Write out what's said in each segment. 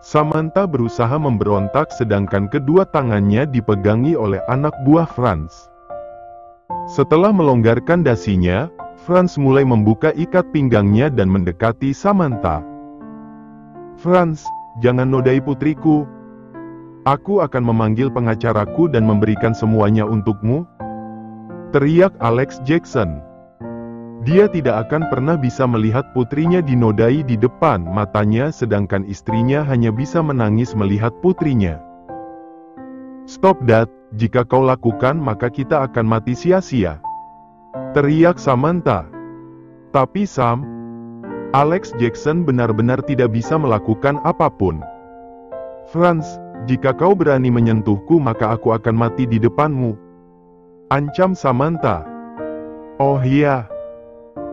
Samantha berusaha memberontak sedangkan kedua tangannya dipegangi oleh anak buah Franz. Setelah melonggarkan dasinya, Franz mulai membuka ikat pinggangnya dan mendekati Samantha. "Franz, jangan nodai putriku. Aku akan memanggil pengacaraku dan memberikan semuanya untukmu," teriak Alex Jackson. Dia tidak akan pernah bisa melihat putrinya dinodai di depan matanya sedangkan istrinya hanya bisa menangis melihat putrinya. "Stop that, jika kau lakukan maka kita akan mati sia-sia," teriak Samantha. Tapi Sam, Alex Jackson benar-benar tidak bisa melakukan apapun. "Franz, jika kau berani menyentuhku maka aku akan mati di depanmu," ancam Samantha. "Oh iya.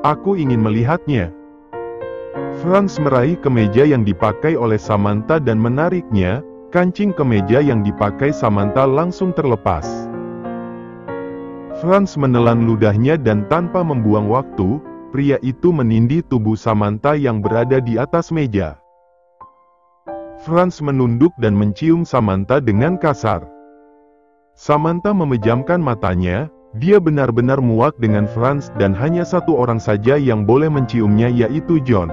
Aku ingin melihatnya." Franz meraih kemeja yang dipakai oleh Samantha dan menariknya, kancing kemeja yang dipakai Samantha langsung terlepas. Franz menelan ludahnya dan tanpa membuang waktu, pria itu menindih tubuh Samantha yang berada di atas meja. Franz menunduk dan mencium Samantha dengan kasar. Samantha memejamkan matanya. Dia benar-benar muak dengan Franz dan hanya satu orang saja yang boleh menciumnya yaitu John.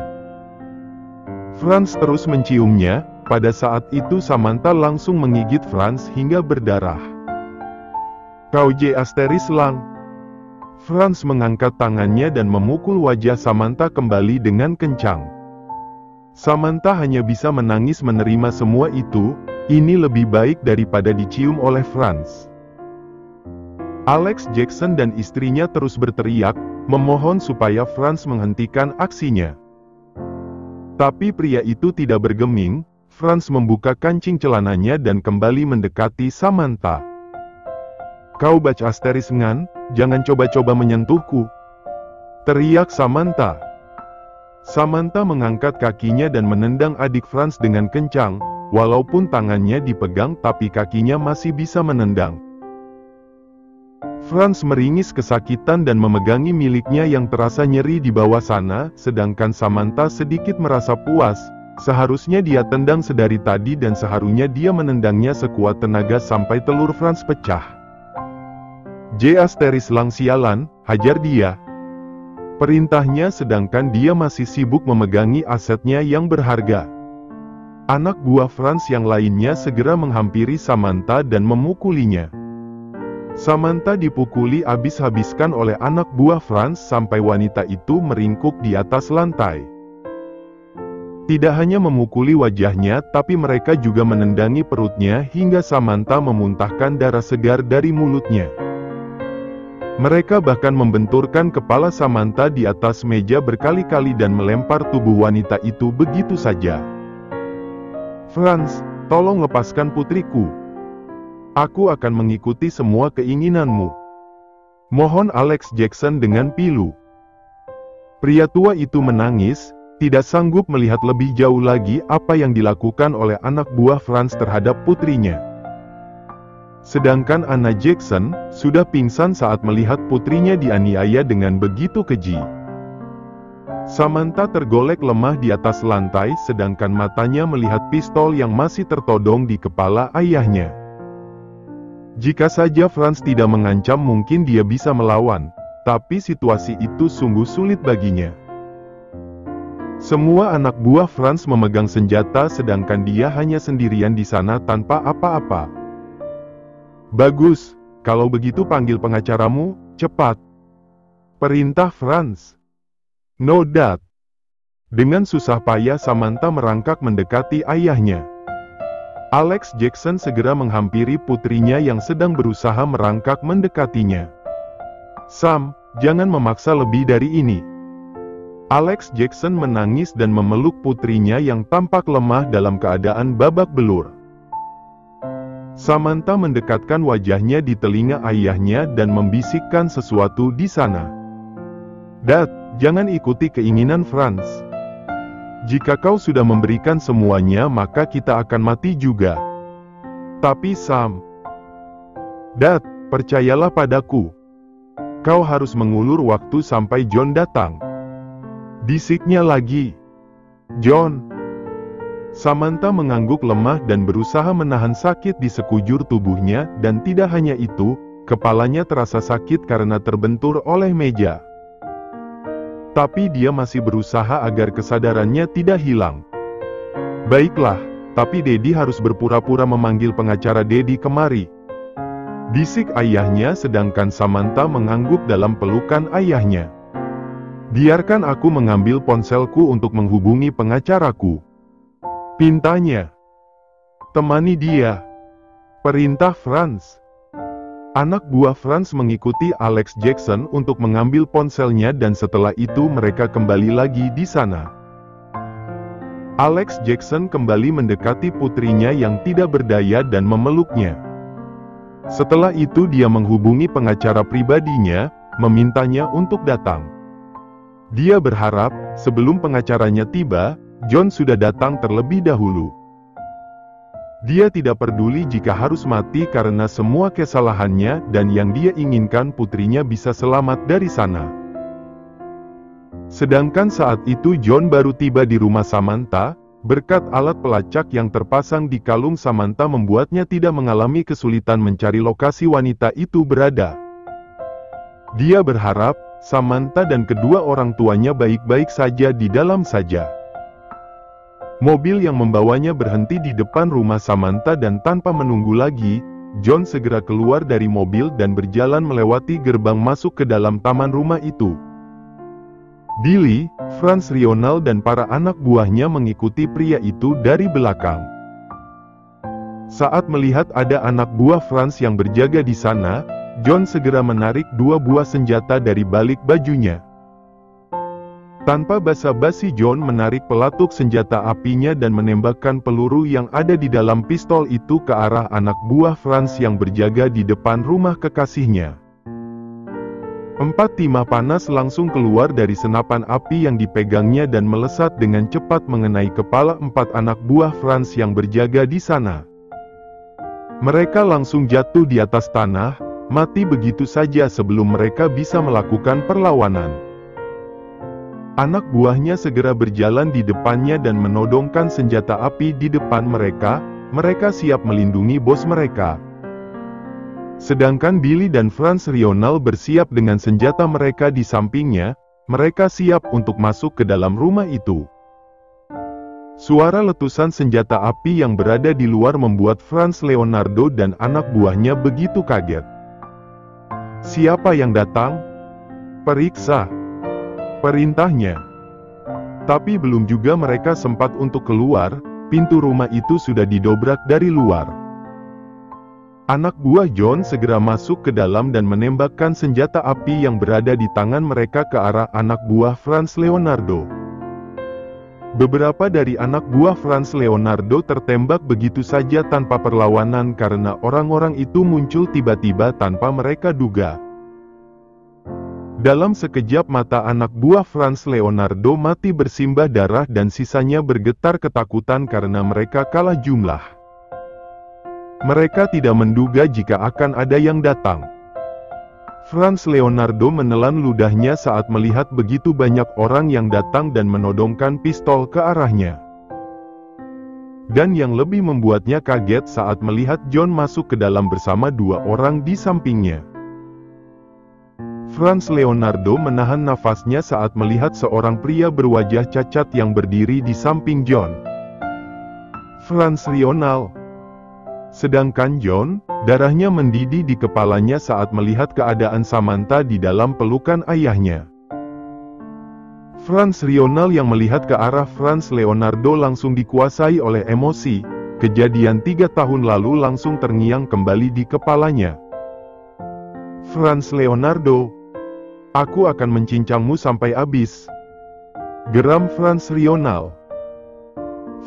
Franz terus menciumnya, pada saat itu Samantha langsung menggigit Franz hingga berdarah. "Kau Lang." Franz mengangkat tangannya dan memukul wajah Samantha kembali dengan kencang. Samantha hanya bisa menangis menerima semua itu, ini lebih baik daripada dicium oleh Franz. Alex Jackson dan istrinya terus berteriak, memohon supaya Franz menghentikan aksinya. Tapi pria itu tidak bergeming. Franz membuka kancing celananya dan kembali mendekati Samantha. "Kau ngan, jangan coba-coba menyentuhku," teriak Samantha. Samantha mengangkat kakinya dan menendang adik Franz dengan kencang, walaupun tangannya dipegang tapi kakinya masih bisa menendang. Franz meringis kesakitan dan memegangi miliknya yang terasa nyeri di bawah sana, sedangkan Samantha sedikit merasa puas. Seharusnya dia tendang sedari tadi dan seharusnya dia menendangnya sekuat tenaga sampai telur Franz pecah. Lang sialan, hajar dia," perintahnya sedangkan dia masih sibuk memegangi asetnya yang berharga. Anak buah Franz yang lainnya segera menghampiri Samantha dan memukulinya. Samantha dipukuli habis-habiskan oleh anak buah Franz sampai wanita itu meringkuk di atas lantai. Tidak hanya memukuli wajahnya tapi mereka juga menendangi perutnya hingga Samantha memuntahkan darah segar dari mulutnya. Mereka bahkan membenturkan kepala Samantha di atas meja berkali-kali dan melempar tubuh wanita itu begitu saja. "Franz, tolong lepaskan putriku. Aku akan mengikuti semua keinginanmu," mohon Alex Jackson dengan pilu. Pria tua itu menangis, tidak sanggup melihat lebih jauh lagi apa yang dilakukan oleh anak buah Franz terhadap putrinya. Sedangkan Anna Jackson sudah pingsan saat melihat putrinya dianiaya dengan begitu keji. Samantha tergolek lemah di atas lantai sedangkan matanya melihat pistol yang masih tertodong di kepala ayahnya. Jika saja Franz tidak mengancam mungkin dia bisa melawan, tapi situasi itu sungguh sulit baginya. Semua anak buah Franz memegang senjata sedangkan dia hanya sendirian di sana tanpa apa-apa. "Bagus, kalau begitu panggil pengacaramu, cepat," perintah Franz. "No that." Dengan susah payah Samantha merangkak mendekati ayahnya. Alex Jackson segera menghampiri putrinya yang sedang berusaha merangkak mendekatinya. "Sam, jangan memaksa lebih dari ini." Alex Jackson menangis dan memeluk putrinya yang tampak lemah dalam keadaan babak belur. Samantha mendekatkan wajahnya di telinga ayahnya dan membisikkan sesuatu di sana. "Dad, jangan ikuti keinginan Franz. Jika kau sudah memberikan semuanya maka kita akan mati juga." "Tapi Sam..." "Dad, percayalah padaku. Kau harus mengulur waktu sampai John datang," bisiknya lagi. "John, Samantha mengangguk lemah dan berusaha menahan sakit di sekujur tubuhnya, dan tidak hanya itu, kepalanya terasa sakit karena terbentur oleh meja. Tapi dia masih berusaha agar kesadarannya tidak hilang. "Baiklah, tapi Dedi harus berpura-pura memanggil pengacara Dedi kemari," bisik ayahnya sedangkan Samantha mengangguk dalam pelukan ayahnya. "Biarkan aku mengambil ponselku untuk menghubungi pengacaraku," pintanya. "Temani dia," perintah Franz. Anak buah Franz mengikuti Alex Jackson untuk mengambil ponselnya dan setelah itu mereka kembali lagi di sana. Alex Jackson kembali mendekati putrinya yang tidak berdaya dan memeluknya. Setelah itu dia menghubungi pengacara pribadinya, memintanya untuk datang. Dia berharap, sebelum pengacaranya tiba, John sudah datang terlebih dahulu. Dia tidak peduli jika harus mati karena semua kesalahannya dan yang dia inginkan putrinya bisa selamat dari sana. Sedangkan saat itu John baru tiba di rumah Samantha, berkat alat pelacak yang terpasang di kalung Samantha membuatnya tidak mengalami kesulitan mencari lokasi wanita itu berada. Dia berharap, Samantha dan kedua orang tuanya baik-baik saja di dalam saja. Mobil yang membawanya berhenti di depan rumah Samantha dan tanpa menunggu lagi, John segera keluar dari mobil dan berjalan melewati gerbang masuk ke dalam taman rumah itu. Billy, Franz Rional dan para anak buahnya mengikuti pria itu dari belakang. Saat melihat ada anak buah Franz yang berjaga di sana, John segera menarik 2 buah senjata dari balik bajunya. Tanpa basa-basi John menarik pelatuk senjata apinya dan menembakkan peluru yang ada di dalam pistol itu ke arah anak buah Franz yang berjaga di depan rumah kekasihnya. 4 timah panas langsung keluar dari senapan api yang dipegangnya dan melesat dengan cepat mengenai kepala 4 anak buah Franz yang berjaga di sana. Mereka langsung jatuh di atas tanah, mati begitu saja sebelum mereka bisa melakukan perlawanan. Anak buahnya segera berjalan di depannya dan menodongkan senjata api di depan mereka, mereka siap melindungi bos mereka. Sedangkan Billy dan Franz Rional bersiap dengan senjata mereka di sampingnya, mereka siap untuk masuk ke dalam rumah itu. Suara letusan senjata api yang berada di luar membuat Franz Leonardo dan anak buahnya begitu kaget. "Siapa yang datang?" "Periksa," perintahnya. Tapi belum juga mereka sempat untuk keluar, pintu rumah itu sudah didobrak dari luar. Anak buah John segera masuk ke dalam dan menembakkan senjata api yang berada di tangan mereka ke arah anak buah Franz Leonardo. Beberapa dari anak buah Franz Leonardo tertembak begitu saja tanpa perlawanan karena orang-orang itu muncul tiba-tiba tanpa mereka duga. Dalam sekejap mata anak buah Franz Leonardo mati bersimbah darah dan sisanya bergetar ketakutan karena mereka kalah jumlah. Mereka tidak menduga jika akan ada yang datang. Franz Leonardo menelan ludahnya saat melihat begitu banyak orang yang datang dan menodongkan pistol ke arahnya. Dan yang lebih membuatnya kaget saat melihat John masuk ke dalam bersama 2 orang di sampingnya. Franz Leonardo menahan nafasnya saat melihat seorang pria berwajah cacat yang berdiri di samping John. Franz Rional. Sedangkan John, darahnya mendidih di kepalanya saat melihat keadaan Samantha di dalam pelukan ayahnya. Franz Rional yang melihat ke arah Franz Leonardo langsung dikuasai oleh emosi. Kejadian 3 tahun lalu langsung terngiang kembali di kepalanya. "Franz Leonardo, aku akan mencincangmu sampai habis," geram Franz Rional.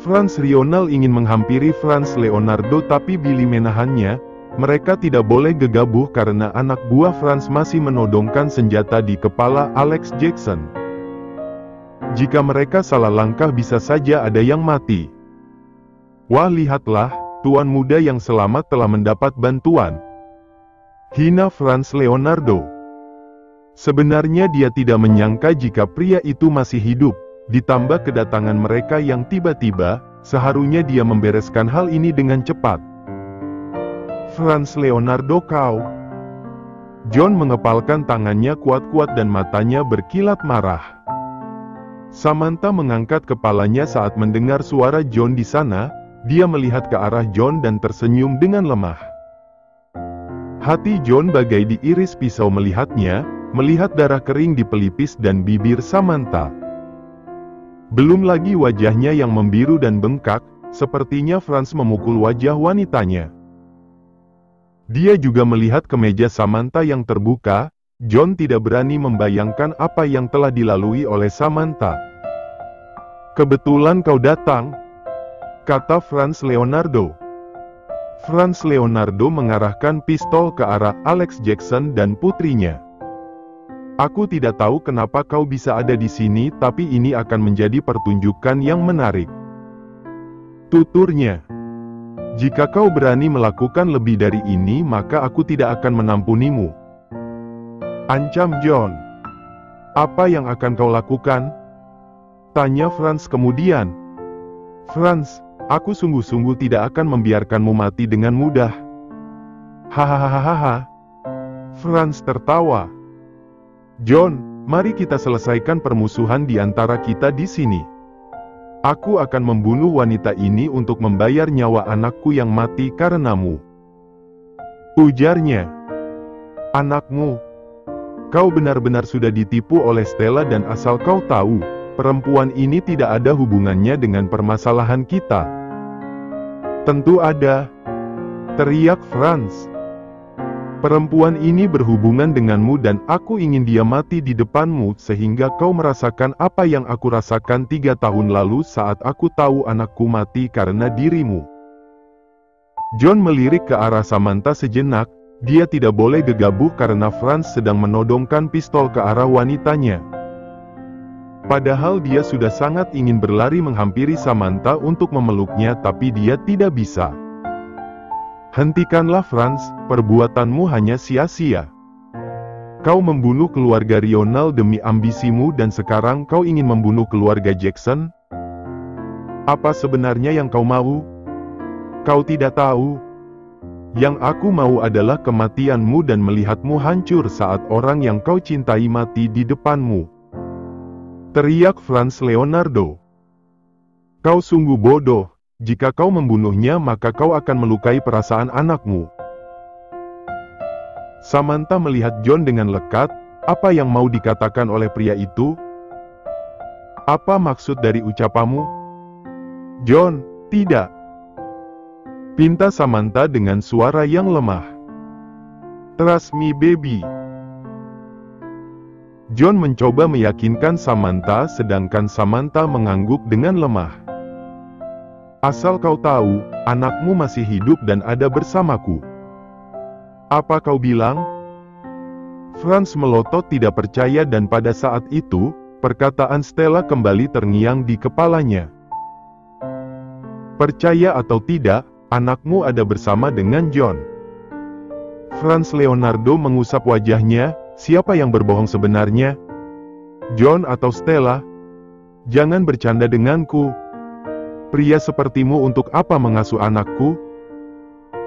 Franz Rional ingin menghampiri Franz Leonardo tapi Billy menahannya. Mereka tidak boleh gegabah karena anak buah Franz masih menodongkan senjata di kepala Alex Jackson. Jika mereka salah langkah bisa saja ada yang mati. "Wah, lihatlah, tuan muda yang selamat telah mendapat bantuan," hina Franz Leonardo. Sebenarnya dia tidak menyangka jika pria itu masih hidup, ditambah kedatangan mereka yang tiba-tiba, Seharusnya dia membereskan hal ini dengan cepat. Franz Leonardo, kau... John mengepalkan tangannya kuat-kuat dan matanya berkilat marah. Samantha mengangkat kepalanya saat mendengar suara John di sana. Dia melihat ke arah John dan tersenyum dengan lemah. Hati John bagai diiris pisau melihatnya, melihat darah kering di pelipis dan bibir Samantha. Belum lagi wajahnya yang membiru dan bengkak, sepertinya Franz memukul wajah wanitanya. Dia juga melihat kemeja Samantha yang terbuka. John tidak berani membayangkan apa yang telah dilalui oleh Samantha. "Kebetulan kau datang," kata Franz Leonardo. Franz Leonardo mengarahkan pistol ke arah Alex Jackson dan putrinya. "Aku tidak tahu kenapa kau bisa ada di sini, tapi ini akan menjadi pertunjukan yang menarik," tuturnya. "Jika kau berani melakukan lebih dari ini, maka aku tidak akan menampunimu," ancam John. "Apa yang akan kau lakukan?" tanya Franz kemudian. "Franz, aku sungguh-sungguh tidak akan membiarkanmu mati dengan mudah." "Hahaha," Franz tertawa. "John, mari kita selesaikan permusuhan di antara kita di sini. Aku akan membunuh wanita ini untuk membayar nyawa anakku yang mati karenamu," ujarnya. "Anakmu? Kau benar-benar sudah ditipu oleh Stella dan asal kau tahu, perempuan ini tidak ada hubungannya dengan permasalahan kita." "Tentu ada," teriak Franz. "Perempuan ini berhubungan denganmu dan aku ingin dia mati di depanmu sehingga kau merasakan apa yang aku rasakan 3 tahun lalu saat aku tahu anakku mati karena dirimu." John melirik ke arah Samantha sejenak. Dia tidak boleh gegabah karena Franz sedang menodongkan pistol ke arah wanitanya. Padahal dia sudah sangat ingin berlari menghampiri Samantha untuk memeluknya, tapi dia tidak bisa. "Hentikanlah Franz, perbuatanmu hanya sia-sia. Kau membunuh keluarga Lionel demi ambisimu dan sekarang kau ingin membunuh keluarga Jackson? Apa sebenarnya yang kau mau? Kau tidak tahu. Yang aku mau adalah kematianmu dan melihatmu hancur saat orang yang kau cintai mati di depanmu," teriak Franz Leonardo. "Kau sungguh bodoh. Jika kau membunuhnya maka kau akan melukai perasaan anakmu." Samantha melihat John dengan lekat. Apa yang mau dikatakan oleh pria itu? "Apa maksud dari ucapamu?" "John, tidak," pinta Samantha dengan suara yang lemah. "Trust me baby." John mencoba meyakinkan Samantha sedangkan Samantha mengangguk dengan lemah. "Asal kau tahu, anakmu masih hidup dan ada bersamaku." "Apa kau bilang?" Franz melotot tidak percaya dan pada saat itu, perkataan Stella kembali terngiang di kepalanya. "Percaya atau tidak, anakmu ada bersama dengan John." Franz Leonardo mengusap wajahnya. Siapa yang berbohong sebenarnya? John atau Stella? Jangan bercanda denganku. Pria sepertimu untuk apa mengasuh anakku?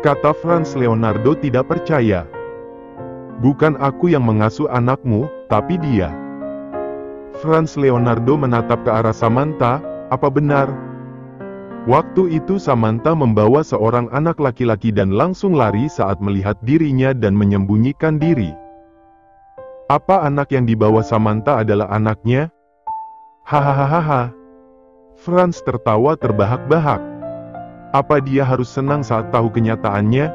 Kata Franz Leonardo tidak percaya. Bukan aku yang mengasuh anakmu, tapi dia. Franz Leonardo menatap ke arah Samantha. Apa benar? Waktu itu Samantha membawa seorang anak laki-laki dan langsung lari saat melihat dirinya dan menyembunyikan diri. Apa anak yang dibawa Samantha adalah anaknya? Hahaha. Franz tertawa terbahak-bahak. Apa dia harus senang saat tahu kenyataannya?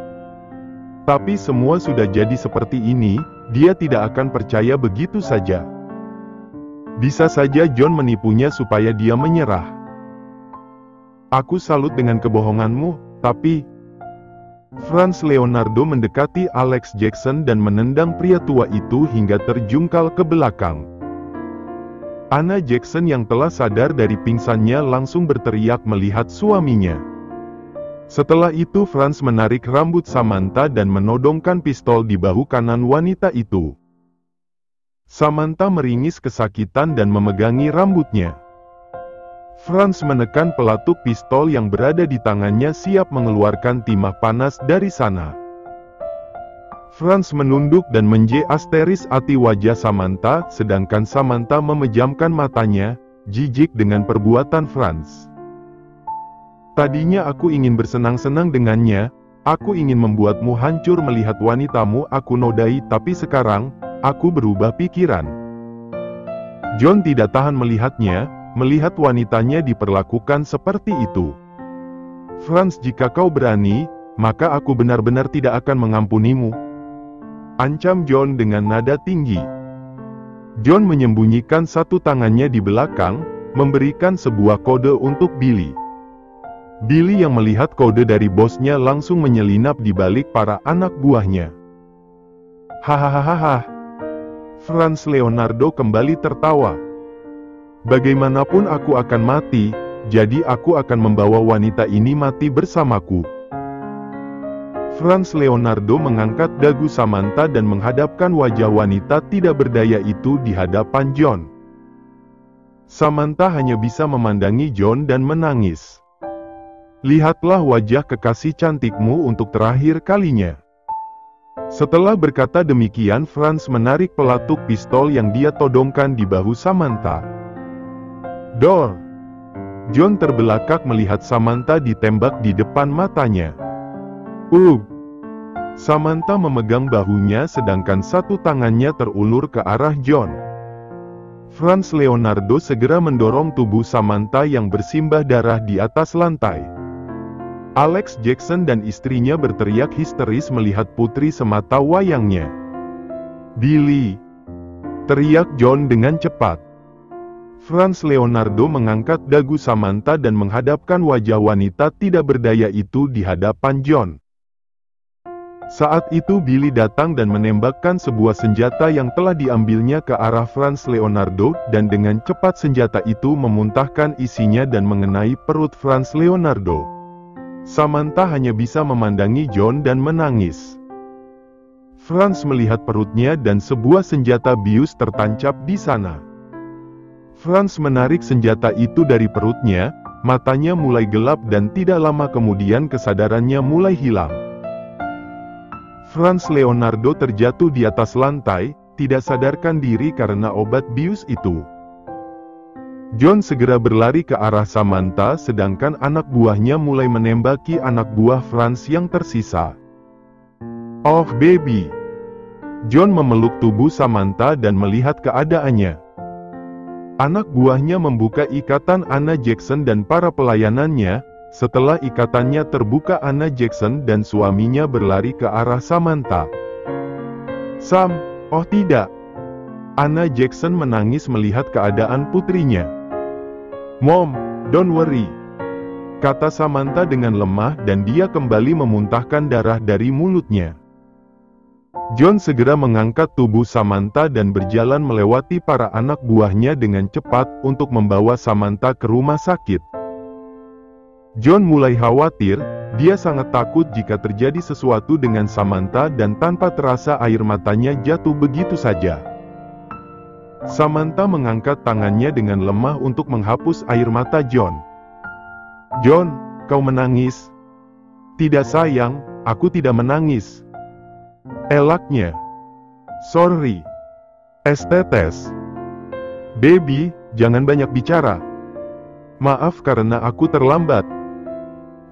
Tapi semua sudah jadi seperti ini, dia tidak akan percaya begitu saja. Bisa saja John menipunya supaya dia menyerah. Aku salut dengan kebohonganmu, tapi... Franz Leonardo mendekati Alex Jackson dan menendang pria tua itu hingga terjungkal ke belakang. Anna Jackson yang telah sadar dari pingsannya langsung berteriak melihat suaminya. Setelah itu Franz menarik rambut Samantha dan menodongkan pistol di bahu kanan wanita itu. Samantha meringis kesakitan dan memegangi rambutnya. Franz menekan pelatuk pistol yang berada di tangannya siap mengeluarkan timah panas dari sana. Franz menunduk dan menjelasteriati wajah Samantha, sedangkan Samantha memejamkan matanya, jijik dengan perbuatan Franz. Tadinya aku ingin bersenang-senang dengannya, aku ingin membuatmu hancur melihat wanitamu aku nodai, tapi sekarang, aku berubah pikiran. John tidak tahan melihatnya, melihat wanitanya diperlakukan seperti itu. Franz, jika kau berani, maka aku benar-benar tidak akan mengampunimu, ancam John dengan nada tinggi. John menyembunyikan satu tangannya di belakang, memberikan sebuah kode untuk Billy. Billy yang melihat kode dari bosnya langsung menyelinap di balik para anak buahnya. Hahaha. Franz Leonardo kembali tertawa. Bagaimanapun aku akan mati, jadi aku akan membawa wanita ini mati bersamaku. Franz Leonardo mengangkat dagu Samantha dan menghadapkan wajah wanita tidak berdaya itu di hadapan John. Samantha hanya bisa memandangi John dan menangis. Lihatlah wajah kekasih cantikmu untuk terakhir kalinya. Setelah berkata demikian, Franz menarik pelatuk pistol yang dia todongkan di bahu Samantha. Dor! John terbelakang melihat Samantha ditembak di depan matanya. Samantha memegang bahunya sedangkan satu tangannya terulur ke arah John. Franz Leonardo segera mendorong tubuh Samantha yang bersimbah darah di atas lantai. Alex Jackson dan istrinya berteriak histeris melihat putri semata wayangnya. Billy! Teriak John dengan cepat. Franz Leonardo mengangkat dagu Samantha dan menghadapkan wajah wanita tidak berdaya itu di hadapan John. Saat itu Billy datang dan menembakkan sebuah senjata yang telah diambilnya ke arah Franz Leonardo, dan dengan cepat senjata itu memuntahkan isinya dan mengenai perut Franz Leonardo. Samantha hanya bisa memandangi John dan menangis. Franz melihat perutnya dan sebuah senjata bius tertancap di sana. Franz menarik senjata itu dari perutnya, matanya mulai gelap dan tidak lama kemudian kesadarannya mulai hilang. Franz Leonardo terjatuh di atas lantai, tidak sadarkan diri karena obat bius itu. John segera berlari ke arah Samantha sedangkan anak buahnya mulai menembaki anak buah Franz yang tersisa. Oh baby! John memeluk tubuh Samantha dan melihat keadaannya. Anak buahnya membuka ikatan Anna Jackson dan para pelayanannya. Setelah ikatannya terbuka, Anna Jackson dan suaminya berlari ke arah Samantha. Sam, oh tidak! Anna Jackson menangis melihat keadaan putrinya. Mom, don't worry, kata Samantha dengan lemah dan dia kembali memuntahkan darah dari mulutnya. John segera mengangkat tubuh Samantha dan berjalan melewati para anak buahnya dengan cepat untuk membawa Samantha ke rumah sakit. John mulai khawatir, dia sangat takut jika terjadi sesuatu dengan Samantha dan tanpa terasa air matanya jatuh begitu saja. Samantha mengangkat tangannya dengan lemah untuk menghapus air mata John. John, kau menangis? Tidak sayang, aku tidak menangis. Elaknya. Sorry. Estetes. Baby, jangan banyak bicara. Maaf karena aku terlambat.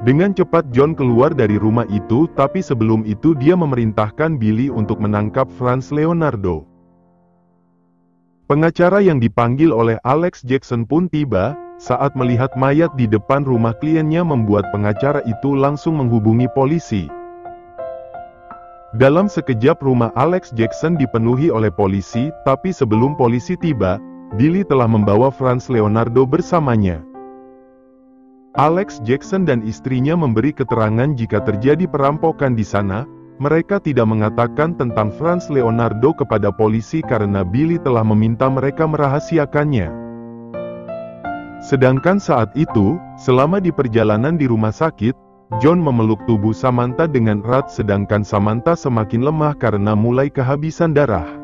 Dengan cepat John keluar dari rumah itu, tapi sebelum itu dia memerintahkan Billy untuk menangkap Franz Leonardo. Pengacara yang dipanggil oleh Alex Jackson pun tiba. Saat melihat mayat di depan rumah kliennya membuat pengacara itu langsung menghubungi polisi. Dalam sekejap rumah Alex Jackson dipenuhi oleh polisi, tapi sebelum polisi tiba, Billy telah membawa Franz Leonardo bersamanya. Alex Jackson dan istrinya memberi keterangan jika terjadi perampokan di sana. Mereka tidak mengatakan tentang Franz Leonardo kepada polisi karena Billy telah meminta mereka merahasiakannya. Sedangkan saat itu, selama di perjalanan di rumah sakit, John memeluk tubuh Samantha dengan erat sedangkan Samantha semakin lemah karena mulai kehabisan darah.